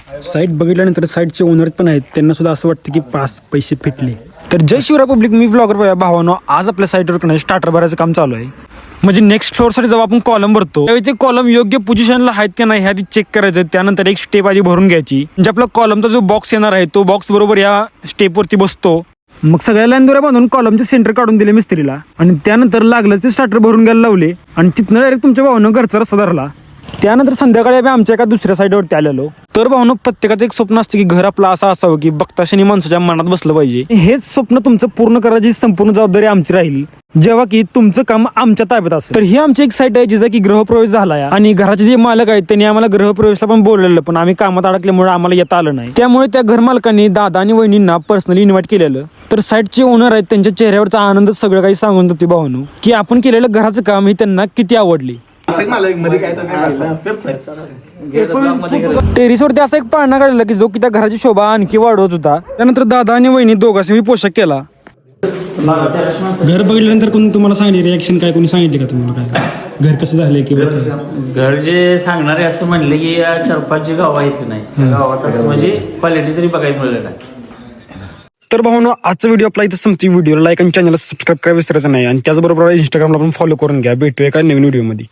Site बघितल्यानंतर साईटचे owner पण आहेत, त्यांना सुद्धा असं वाटतं की पास पैसे फिटले. तर जय शिवराय पब्लिक, मी ब्लॉगर भावानो. आज आपल्या साईटवर स्टार्टर भरायचं काम चालू आहे. म्हणजे नेक्स्ट फ्लोअरसाठी जेव्हा आपण कॉलम भरतो त्यावेळी ते कॉलम योग्य पोझिशनला आहेत की नाही हे आधी चेक करायचं. त्यानंतर एक स्टेप आधी भरून घ्यायची. म्हणजे आपला कॉलमचा जो बॉक्स येणार आहे तो बॉक्स बरोबर या स्टेपवरती बसतो. मग सगळ्या लाईन दोऱ्या बांधून कॉलमचे सेंटर काढून दिले मिस्त्रीला आणि त्यानंतर लागलं ते स्टार्टर भरून घ्यायला लावले आणि तिथनं डायरेक्ट तुमच्या भावानं घरचा रस्ता धरला. त्यानंतर संध्याकाळी आम्ही आमच्या एका दुसऱ्या साईडवरती आलेलो. तर भावनो, प्रत्येकाचं एक स्वप्न असतं की घर आपलं असं असावं की बघताशनी माणसाच्या मनात बसलं पाहिजे. हेच स्वप्न तुमचं पूर्ण करायची संपूर्ण जबाबदारी आमची राहील जेव्हा की तुमचं काम आमच्या ताब्यात असेल. तर ही आमची एक साईट आहे जिचा की गृहप्रवेश झालाय आणि घराचे जे मालक आहेत त्यांनी आम्हाला गृहप्रवेशला पण बोललेलं, पण आम्ही कामात अडकल्यामुळे आम्हाला येता आलं नाही. त्यामुळे त्या घर मालकांनी दादा आणि वहिनींना पर्सनली इन्व्हाइट केलेलं. तर साईटचे ओनर आहेत, त्यांच्या चेहऱ्यावरचा आनंद सगळं काही सांगून होती भावनो की आपण केलेलं घराचं काम ही त्यांना किती आवडली. टेरिसवरती असा एक पाळणा काढलेला की जो की त्या घराची शोभा आणखी वाढवत होता. त्यानंतर दादा आणि वहिनी दोघांनी मी पोशाख केला. घर बघितल्यानंतर कोणी तुम्हाला सांगितले रिॲक्शन काय, कोणी सांगितले का तुम्हाला काय घर कसं झालंय किंवा घर जे सांगणारे असं म्हणले की या 4-5 जे गाव आहेत की नाही त्या गावात असं म्हणजे क्वालिटी तरी बघायला मिळलं नाही. तर भावनो, आजचा व्हिडिओ आपला इथं संपती. व्हिडिओला लाईक आणि चॅनलला सबस्क्राईब करायला विसरायचं नाही आणि त्याचबरोबर इंस्टाग्रामला पण फॉलो करून घ्या. भेटूया एका नवीन व्हिडिओमध्ये.